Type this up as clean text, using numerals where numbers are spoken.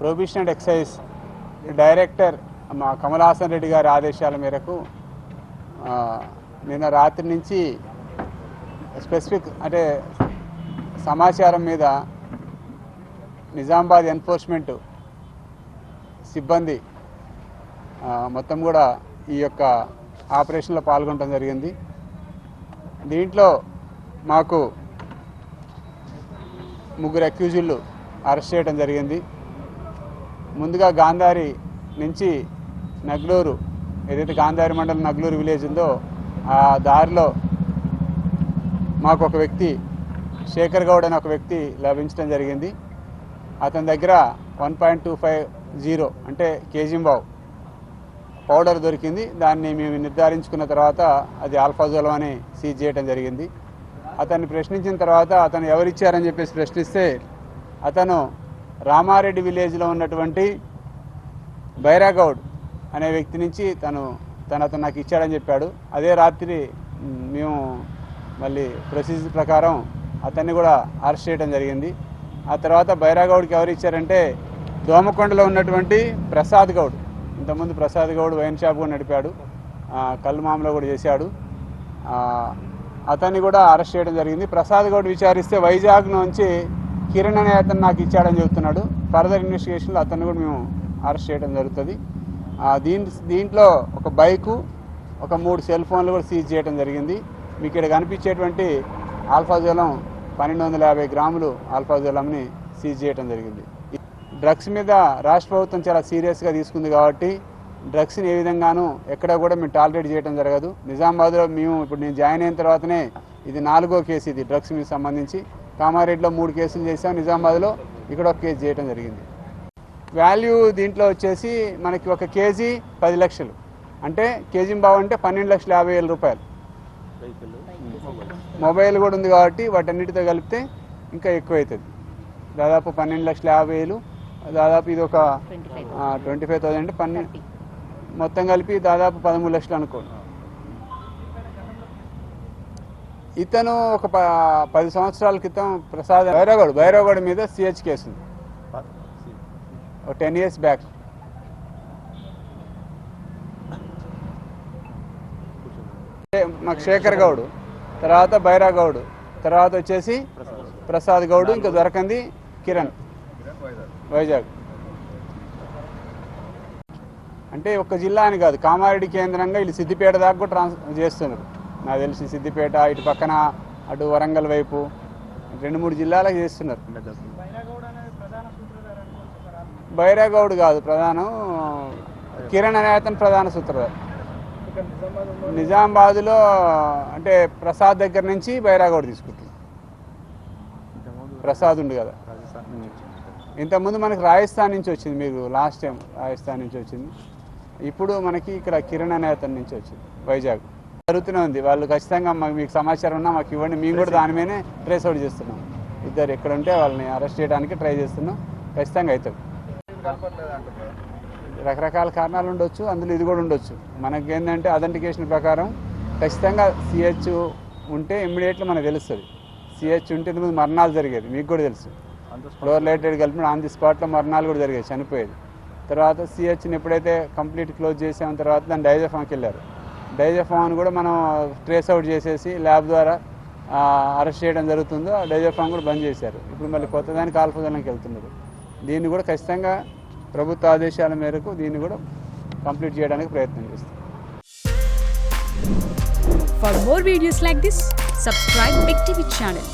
Prohibition and excise director మా కమల్ హాసన్ రెడ్డి గారి ఆదేశాల మేరకు నిన్న రాత్రి నుంచి స్పెసిఫిక్ అంటే సమాచారం మీద నిజామాబాద్ ఎన్ఫోర్స్మెంట్ సిబ్బంది మొత్తం కూడా ఈ యొక్క ఆపరేషన్లో పాల్గొనడం జరిగింది. దీంట్లో మాకు 3 అక్యూజులు అరెస్ట్ చేయడం జరిగింది. ముందుగా గాంధారి నుంచి నగ్లూరు, ఏదైతే గాంధారి మండలం నగ్లూరు విలేజ్ ఉందో ఆ దారిలో మాకు ఒక వ్యక్తి శేఖర్ గౌడ్ అనే ఒక వ్యక్తి లభించడం జరిగింది. అతని దగ్గర 1.250 అంటే కేజీంబావ్ పౌడర్ దొరికింది. దాన్ని మేము నిర్ధారించుకున్న తర్వాత అది ఆల్ఫాజోలం అని సీజ్ చేయడం జరిగింది. అతన్ని ప్రశ్నించిన తర్వాత అతను ఎవరిచ్చారని చెప్పేసి ప్రశ్నిస్తే అతను రామారెడ్డి విలేజ్లో ఉన్నటువంటి బైరాగౌడ్ అనే వ్యక్తి నుంచి అతను నాకు ఇచ్చాడని చెప్పాడు. అదే రాత్రి మేము మళ్ళీ ప్రొసీజర్ ప్రకారం అతన్ని కూడా అరెస్ట్ చేయడం జరిగింది. ఆ తర్వాత బైరాగౌడ్కి ఎవరు ఇచ్చారంటే దోమకొండలో ఉన్నటువంటి ప్రసాద్ గౌడ్. ఇంతకుముందు ప్రసాద్ గౌడ్ వైన్ షాప్ కూడా నడిపాడు, కళ్ళు మామలో కూడా చేశాడు. అతన్ని కూడా అరెస్ట్ చేయడం జరిగింది. ప్రసాద్ గౌడ్ విచారిస్తే వైజాగ్ నుంచి కిరణ్ అనే అతను నాకు ఇచ్చాడని చెబుతున్నాడు. ఫర్దర్ ఇన్వెస్టిగేషన్లో అతన్ని కూడా మేము అరెస్ట్ చేయడం జరుగుతుంది. దీంట్లో ఒక బైకు, ఒక 3 సెల్ ఫోన్లు కూడా సీజ్ చేయడం జరిగింది. మీకు ఇక్కడ కనిపించేటువంటి ఆల్ఫాజోలం 1250 గ్రాములు ఆల్ఫాజోలంని సీజ్ చేయడం జరిగింది. డ్రగ్స్ మీద రాష్ట్ర ప్రభుత్వం చాలా సీరియస్గా తీసుకుంది కాబట్టి డ్రగ్స్ని ఏ విధంగానూ ఎక్కడ కూడా మేము టాలరేట్ చేయడం జరగదు. నిజామాబాద్లో ఇప్పుడు నేను జాయిన్ అయిన తర్వాతనే ఇది 4వ కేసు, ఇది డ్రగ్స్ మీద సంబంధించి. కామారెడ్డిలో 3 కేసులు చేసాం, నిజామాబాద్లో ఇక్కడ ఒక కేసు చేయడం జరిగింది. వాల్యూ దీంట్లో వచ్చేసి మనకి 1 కేజీ 10 లక్షలు, అంటే కేజీంబావ్ అంటే 12,50,000 రూపాయలు. మొబైల్ కూడా ఉంది కాబట్టి వాటన్నిటితో కలిపితే ఇంకా ఎక్కువ అవుతుంది. దాదాపు 12,50,000, దాదాపు ఇది ఒక 25,000 అంటే మొత్తం కలిపి దాదాపు 13 లక్షలు అనుకోండి. ఇతను ఒక 10 సంవత్సరాల క్రితం ప్రసాద్ బైరాగౌడ్ మీద సిహెచ్ కేసు ఉంది, ఒక 10 years బ్యాక్. మాకు శేఖర్ గౌడ్, తర్వాత బైరాగౌడ్, తర్వాత వచ్చేసి ప్రసాద్ గౌడ్, ఇంకా దొరకంది కిరణ్ వైజాగ్. అంటే ఒక జిల్లా అని కాదు, కామారెడ్డి కేంద్రంగా వీళ్ళు సిద్దిపేట దాకా కూడా చేస్తున్నారు. నాకు తెలిసి సిద్దిపేట, ఇటు పక్కన అటు వరంగల్ వైపు 2-3 జిల్లాలకు చేస్తున్నారు. బైరాగౌడ్ కాదు ప్రధానం, కిరణ్ అనే అతను ప్రధాన సూత్రధారి. నిజామాబాద్లో అంటే ప్రసాద్ దగ్గర నుంచి బైరాగౌడ్ తీసుకుంటుంది. ప్రసాద్ ఉంది కదా, ఇంతకుముందు మనకి రాజస్థాన్ నుంచి వచ్చింది, మీకు లాస్ట్ టైం రాజస్థాన్ నుంచి వచ్చింది. ఇప్పుడు మనకి ఇక్కడ కిరణ్ అనే అతని నుంచి వచ్చింది వైజాగ్. జరుగుతూనే ఉంది. వాళ్ళు ఖచ్చితంగా మీకు సమాచారం ఉన్నా మాకు ఇవ్వండి, మేము కూడా దాని మీదనే ట్రేస్ అవుట్ చేస్తున్నాం. ఇద్దరు ఎక్కడ ఉంటే వాళ్ళని అరెస్ట్ చేయడానికి ట్రై చేస్తున్నాం. ఖచ్చితంగా అవుతుంది. రకరకాల కారణాలు ఉండొచ్చు, అందులో ఇది కూడా ఉండొచ్చు. మనకి ఏంటంటే అథెంటికేషన్ ప్రకారం ఖచ్చితంగా సిహెచ్ ఉంటే ఇమ్మీడియట్లీ మనకు తెలుస్తుంది. సిహెచ్ ఉంటే ఇంతకుముందు మరణాలు జరిగేది, మీకు కూడా తెలుసు. ఫ్లోరిలేటెడ్ కలిపి ఆన్ ది స్పాట్లో మరణాలు కూడా జరిగేది, చనిపోయేది. తర్వాత సిహెచ్ని ఎప్పుడైతే కంప్లీట్ క్లోజ్ చేసాం తర్వాత దాన్ని డైజఫామ్కి వెళ్ళారు. డైజఫామ్ని కూడా మనం ట్రేస్ అవుట్ చేసేసి ల్యాబ్ ద్వారా అరెస్ట్ చేయడం జరుగుతుందో ఆ డైజఫామ్ కూడా బంద్ చేశారు. ఇప్పుడు మళ్ళీ కొత్త దానికి ఆల్ఫాజోలంకి వెళ్తున్నారు. దీన్ని కూడా ఖచ్చితంగా ప్రభుత్వ ఆదేశాల మేరకు దీన్ని కూడా కంప్లీట్ చేయడానికి ప్రయత్నం చేస్తాం. For more videos like this, subscribe Big TV channel.